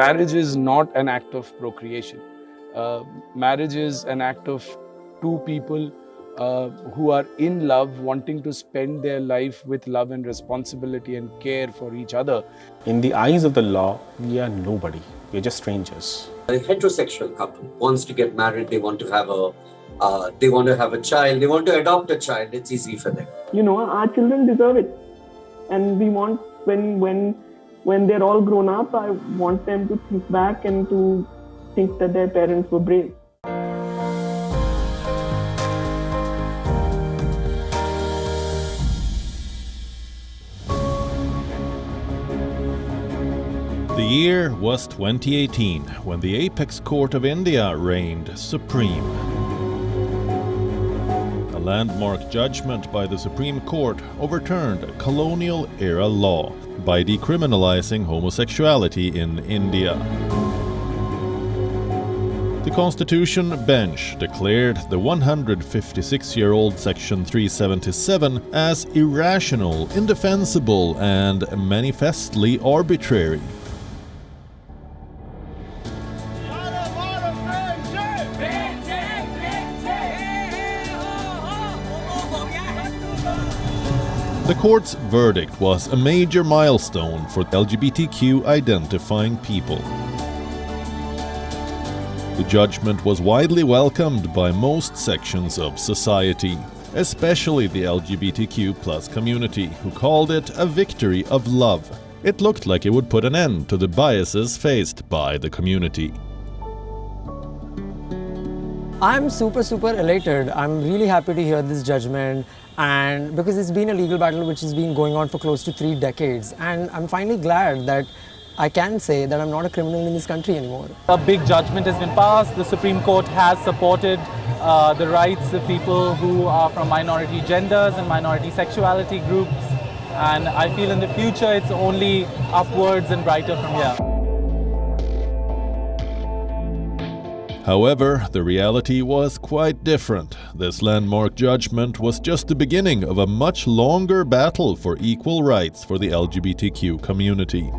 marriage is not an act of procreation. Marriage is an act of two people who are in love, wanting to spend their life with love and responsibility and care for each other. In the eyes of the law, we are nobody. We're just strangers. A heterosexual couple wants to get married, they want to have a child, they want to adopt a child, it's easy for them. Our children deserve it. And we want, when they're all grown up, I want them to think back and to think that their parents were brave. The year was 2018, when the Apex Court of India reigned supreme. A landmark judgment by the Supreme Court overturned a colonial-era law by decriminalizing homosexuality in India. The Constitution Bench declared the 156-year-old Section 377 as irrational, indefensible, and manifestly arbitrary. The court's verdict was a major milestone for LGBTQ identifying people. The judgment was widely welcomed by most sections of society, especially the LGBTQ+ community, who called it a victory of love. It looked like it would put an end to the biases faced by the community. I'm super elated. I'm really happy to hear this judgment, and because it's been a legal battle which has been going on for close to 3 decades, and I'm finally glad that I can say that I'm not a criminal in this country anymore. A big judgment has been passed. The Supreme Court has supported the rights of people who are from minority genders and minority sexuality groups, and I feel in the future it's only upwards and brighter from here. However, the reality was quite different. This landmark judgment was just the beginning of a much longer battle for equal rights for the LGBTQ community.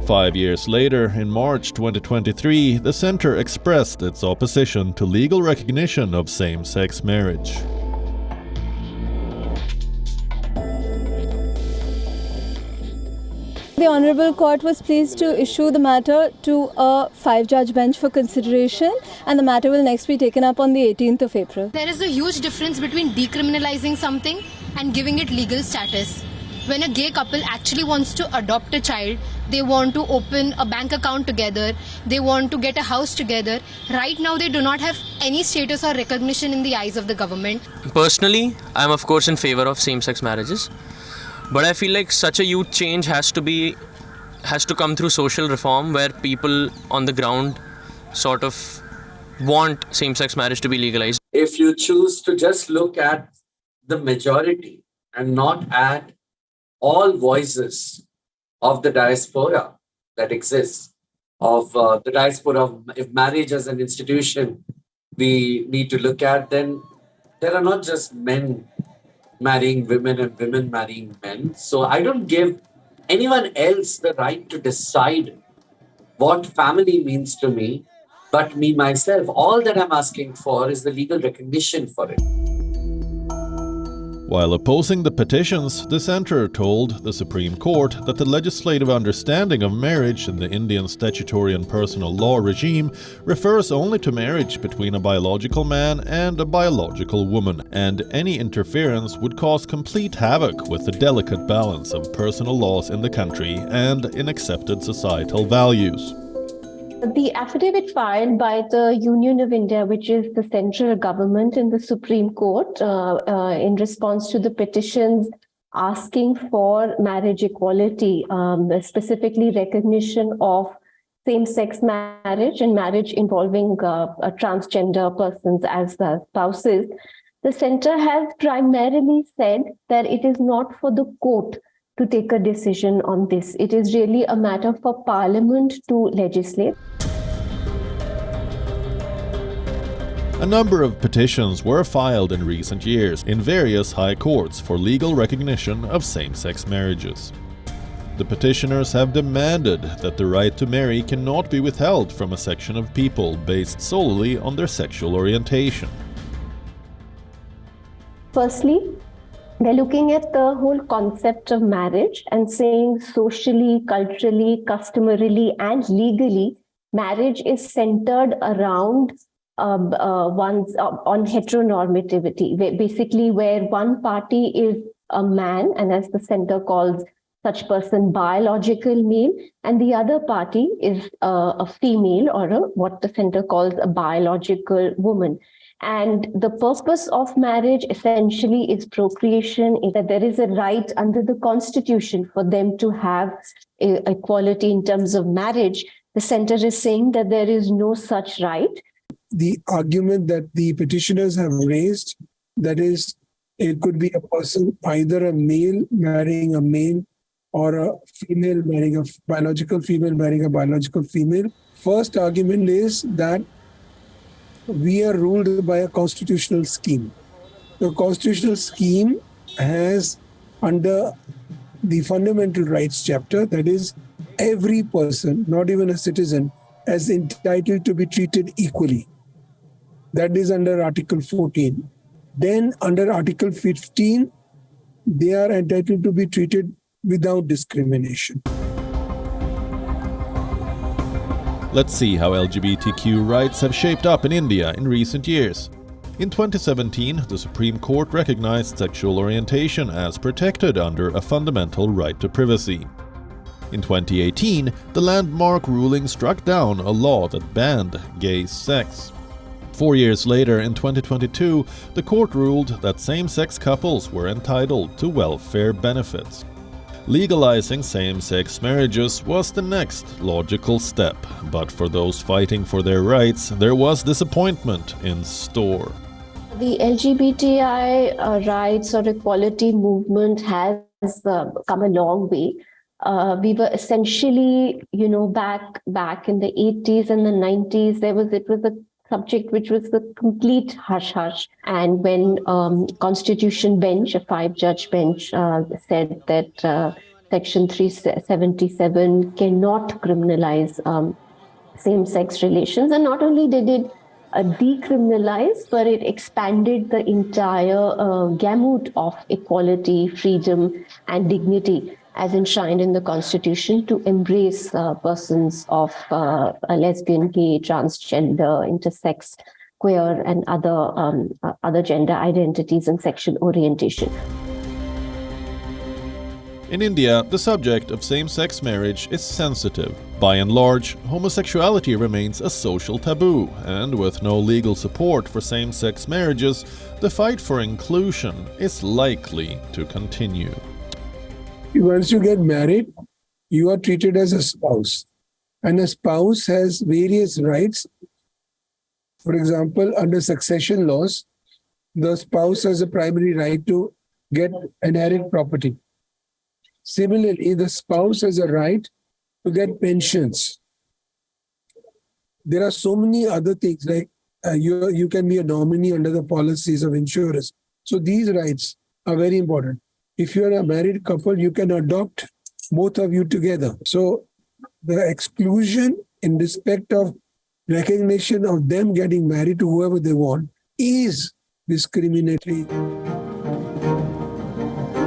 Five years later, in March 2023, the Center expressed its opposition to legal recognition of same-sex marriage. The Honourable Court was pleased to issue the matter to a 5-judge bench for consideration, and the matter will next be taken up on the 18th of April. There is a huge difference between decriminalizing something and giving it legal status. When a gay couple actually wants to adopt a child, they want to open a bank account together, they want to get a house together. Right now they do not have any status or recognition in the eyes of the government. Personally, I am of course in favor of same-sex marriages. But I feel like such a huge change has to come through social reform, where people on the ground sort of want same-sex marriage to be legalized. If you choose to just look at the majority and not at all voices of the diaspora that exists, of the diaspora, if marriage as an institution we need to look at, then there are not just men marrying women and women marrying men. So I don't give anyone else the right to decide what family means to me, but me myself. All that I'm asking for is the legal recognition for it. While opposing the petitions, the Centre told the Supreme Court that the legislative understanding of marriage in the Indian statutory and personal law regime refers only to marriage between a biological man and a biological woman, and any interference would cause complete havoc with the delicate balance of personal laws in the country and in accepted societal values. The affidavit filed by the Union of India, which is the central government, in the Supreme Court in response to the petitions asking for marriage equality, specifically recognition of same-sex marriage and marriage involving transgender persons as the spouses, the Centre has primarily said that it is not for the court to take a decision on this. It is really a matter for Parliament to legislate. A number of petitions were filed in recent years in various high courts for legal recognition of same-sex marriages. The petitioners have demanded that the right to marry cannot be withheld from a section of people based solely on their sexual orientation. Firstly, they're looking at the whole concept of marriage and saying socially, culturally, customarily, and legally, marriage is centered around on heteronormativity, basically where one party is a man, and as the center calls such person biological male, and the other party is a female, or what the center calls a biological woman. And the purpose of marriage essentially is procreation, is that there is a right under the Constitution for them to have equality in terms of marriage. The center is saying that there is no such right. The argument that the petitioners have raised, that is, it could be a person, either a male marrying a male or a female marrying a biological female marrying a biological female. First argument is that we are ruled by a constitutional scheme. The constitutional scheme has, under the fundamental rights chapter, that is, every person, not even a citizen, is entitled to be treated equally. That is under Article 14. Then under Article 15, they are entitled to be treated without discrimination. Let's see how LGBTQ rights have shaped up in India in recent years. In 2017, the Supreme Court recognized sexual orientation as protected under a fundamental right to privacy. In 2018, the landmark ruling struck down a law that banned gay sex. 4 years later, in 2022, the court ruled that same-sex couples were entitled to welfare benefits. Legalizing same-sex marriages was the next logical step, but for those fighting for their rights, there was disappointment in store. The LGBTI rights or equality movement has come a long way. We were essentially, back in the 80s and the 90s, it was a subject which was the complete hush-hush. And when Constitution Bench, a 5-judge bench, said that Section 377 cannot criminalize same-sex relations, and not only did it decriminalize, but it expanded the entire gamut of equality, freedom, and dignity as enshrined in the Constitution to embrace persons of lesbian, gay, transgender, intersex, queer, and other gender identities and sexual orientation. In India, the subject of same-sex marriage is sensitive. By and large, homosexuality remains a social taboo, and with no legal support for same-sex marriages, the fight for inclusion is likely to continue. Once you get married, you are treated as a spouse. And a spouse has various rights. For example, under succession laws, the spouse has a primary right to get inherit property. Similarly, the spouse has a right to get pensions. There are so many other things, like you can be a nominee under the policies of insurers. So these rights are very important. If you are a married couple, you can adopt both of you together. So the exclusion in respect of recognition of them getting married to whoever they want is discriminatory.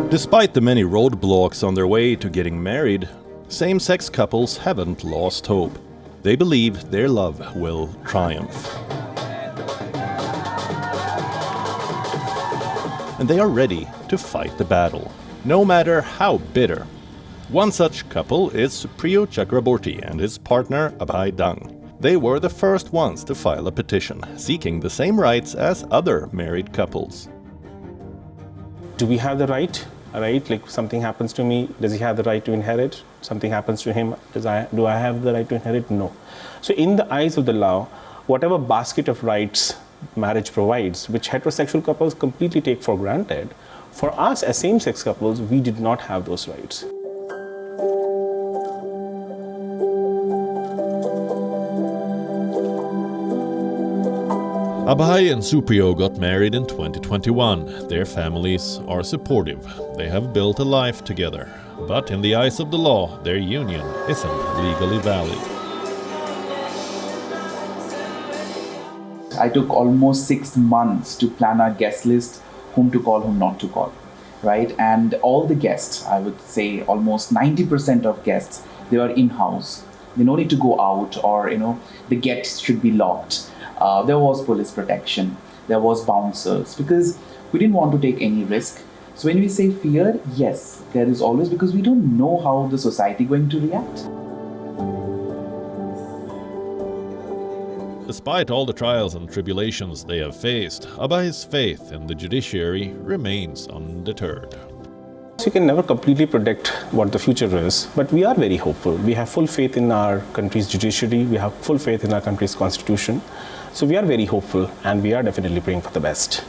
Despite the many roadblocks on their way to getting married, same-sex couples haven't lost hope. They believe their love will triumph. And they are ready to fight the battle, no matter how bitter. One such couple is Priyo Chakraborty and his partner Abhay Dung. They were the first ones to file a petition seeking the same rights as other married couples. Do we have the right? Right? Like something happens to me, does he have the right to inherit? Something happens to him, do I have the right to inherit? No. So in the eyes of the law, whatever basket of rights marriage provides, which heterosexual couples completely take for granted, for us as same-sex couples, we did not have those rights. Abhay and Supriyo got married in 2021. Their families are supportive. They have built a life together. But in the eyes of the law, their union isn't legally valid. I took almost 6 months to plan our guest list, whom to call, whom not to call, right? And all the guests, I would say almost 90% of guests, they are in-house. They don't need to go out, or, the gates should be locked. There was police protection, there was bouncers, because we didn't want to take any risk. So when we say fear, yes, there is always, because we don't know how the society is going to react. Despite all the trials and tribulations they have faced, Abhay's faith in the judiciary remains undeterred. So you can never completely predict what the future is, but we are very hopeful. We have full faith in our country's judiciary, we have full faith in our country's constitution. So we are very hopeful, and we are definitely praying for the best.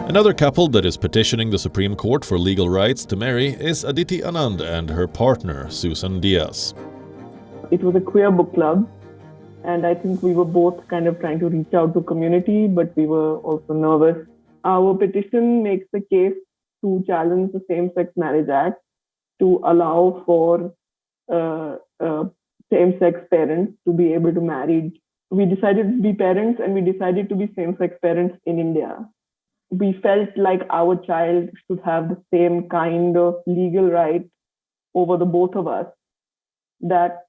Another couple that is petitioning the Supreme Court for legal rights to marry is Aditi Anand and her partner, Susan Diaz. It was a queer book club, and I think we were both kind of trying to reach out to community, but we were also nervous. Our petition makes the case to challenge the Same-Sex Marriage Act to allow for same-sex parents to be able to marry. We decided to be parents, and we decided to be same-sex parents in India. We felt like our child should have the same kind of legal right over the both of us that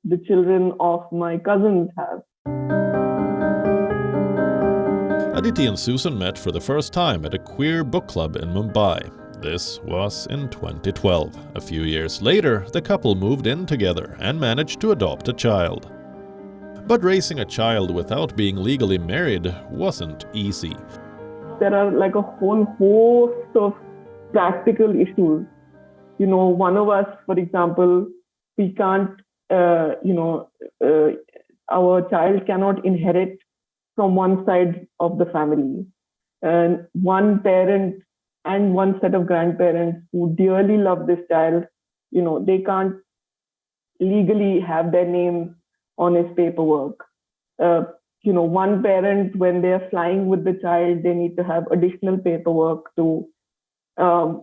the children of my cousins have. Aditi and Susan met for the first time at a queer book club in Mumbai. This was in 2012. A few years later, the couple moved in together and managed to adopt a child. But raising a child without being legally married wasn't easy. There are like a whole host of practical issues. One of us, for example, we can't, our child cannot inherit from one side of the family. And one parent and one set of grandparents who dearly love this child, they can't legally have their names on his paperwork. One parent, when they're flying with the child, they need to have additional paperwork to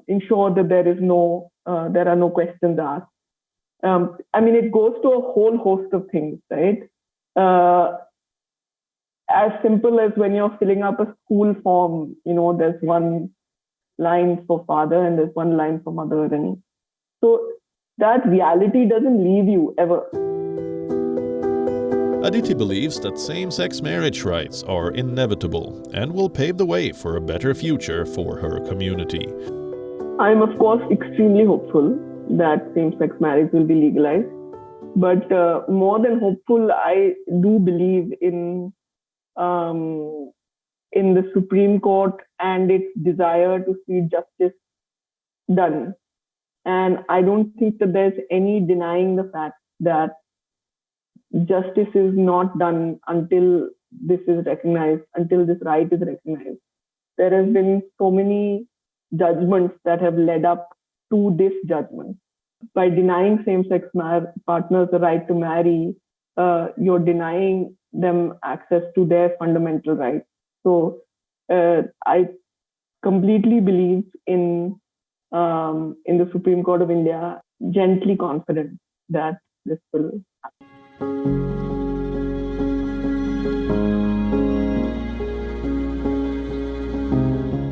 ensure that there are no questions asked. It goes to a whole host of things, right? As simple as when you're filling up a school form, there's one line for father and there's one line for mother. And so that reality doesn't leave you ever. Aditi believes that same-sex marriage rights are inevitable and will pave the way for a better future for her community. I'm, of course, extremely hopeful that same-sex marriage will be legalized. But more than hopeful, I do believe in the Supreme Court and its desire to see justice done. And I don't think that there's any denying the fact that justice is not done until this is recognized, until this right is recognized. There have been so many judgments that have led up to this judgment. By denying same-sex partners the right to marry, you're denying them access to their fundamental rights. So I completely believe in the Supreme Court of India, gently confident that this will happen.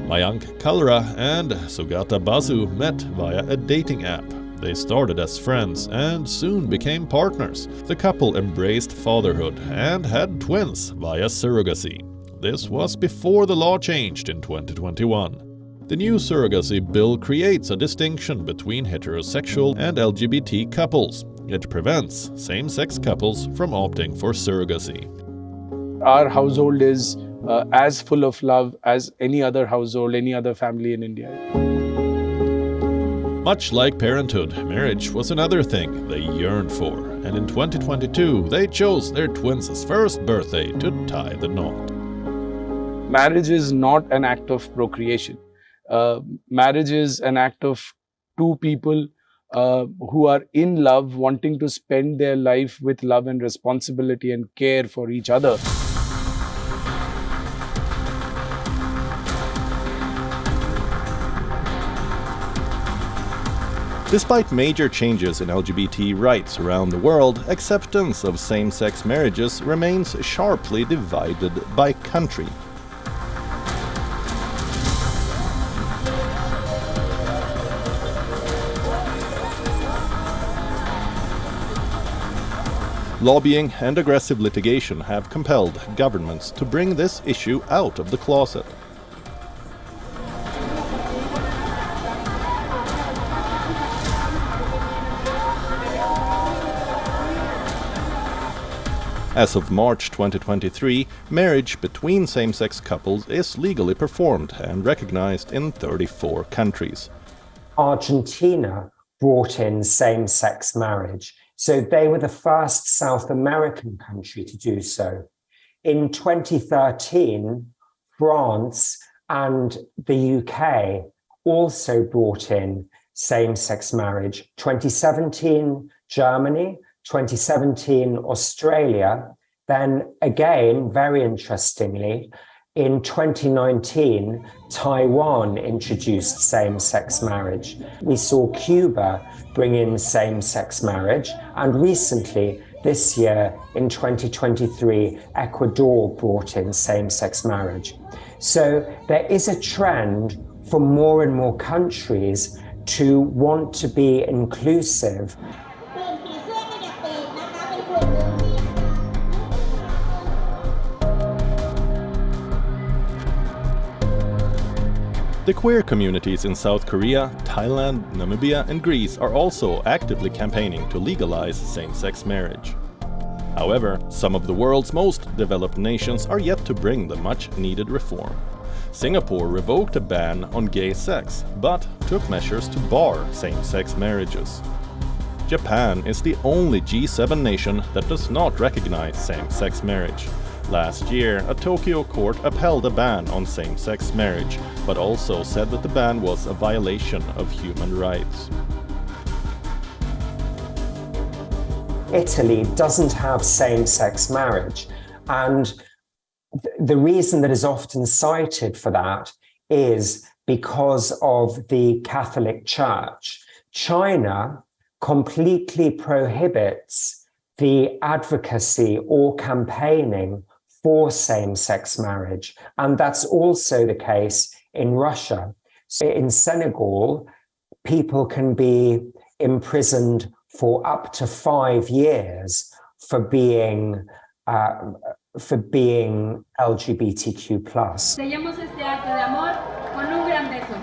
Mayank Kalra and Sugata Basu met via a dating app. They started as friends and soon became partners. The couple embraced fatherhood and had twins via surrogacy. This was before the law changed in 2021. The new surrogacy bill creates a distinction between heterosexual and LGBT couples. It prevents same-sex couples from opting for surrogacy. Our household is as full of love as any other household, any other family in India. Much like parenthood, marriage was another thing they yearned for, and in 2022 they chose their twins' first birthday to tie the knot. Marriage is not an act of procreation. Marriage is an act of two people who are in love, wanting to spend their life with love and responsibility and care for each other. Despite major changes in LGBT rights around the world, acceptance of same-sex marriages remains sharply divided by country. Lobbying and aggressive litigation have compelled governments to bring this issue out of the closet. As of March 2023, marriage between same-sex couples is legally performed and recognized in 34 countries. Argentina brought in same-sex marriage, so they were the first South American country to do so. In 2013, France and the UK also brought in same-sex marriage. 2017, Germany. 2017, Australia. Then again, very interestingly, in 2019, Taiwan introduced same-sex marriage. We saw Cuba bring in same-sex marriage, and recently, this year, in 2023, Ecuador brought in same-sex marriage. So there is a trend for more and more countries to want to be inclusive. The queer communities in South Korea, Thailand, Namibia and Greece are also actively campaigning to legalize same-sex marriage. However, some of the world's most developed nations are yet to bring the much-needed reform. Singapore revoked a ban on gay sex, but took measures to bar same-sex marriages. Japan is the only G7 nation that does not recognize same-sex marriage. Last year, a Tokyo court upheld a ban on same-sex marriage, but also said that the ban was a violation of human rights. Italy doesn't have same-sex marriage, and the reason that is often cited for that is because of the Catholic Church. China completely prohibits the advocacy or campaigning for same-sex marriage. And that's also the case in Russia. So in Senegal, people can be imprisoned for up to 5 years for being LGBTQ+. Sellemos este acto de amor con un gran beso.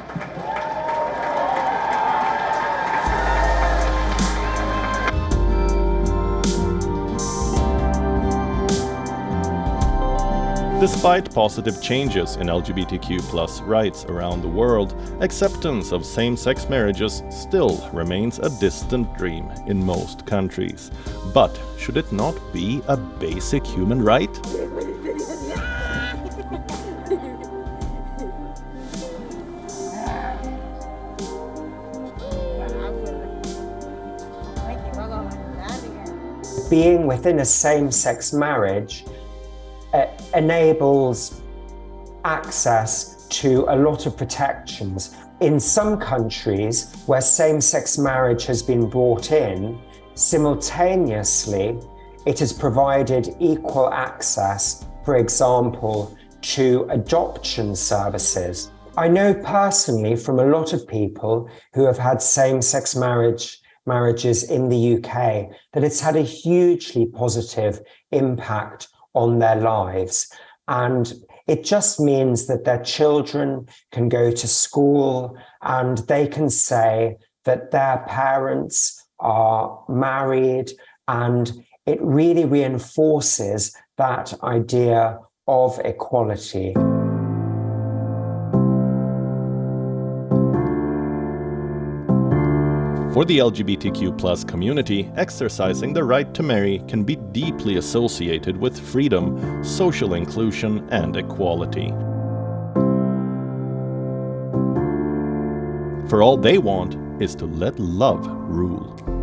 Despite positive changes in LGBTQ+ rights around the world, acceptance of same-sex marriages still remains a distant dream in most countries. But should it not be a basic human right? Being within a same-sex marriage enables access to a lot of protections. In some countries where same-sex marriage has been brought in, simultaneously it has provided equal access, for example, to adoption services. I know personally from a lot of people who have had same-sex marriages in the UK that it's had a hugely positive impact on their lives. And it just means that their children can go to school and they can say that their parents are married, and it really reinforces that idea of equality. For the LGBTQ+ community, exercising the right to marry can be deeply associated with freedom, social inclusion, and equality. For all they want is to let love rule.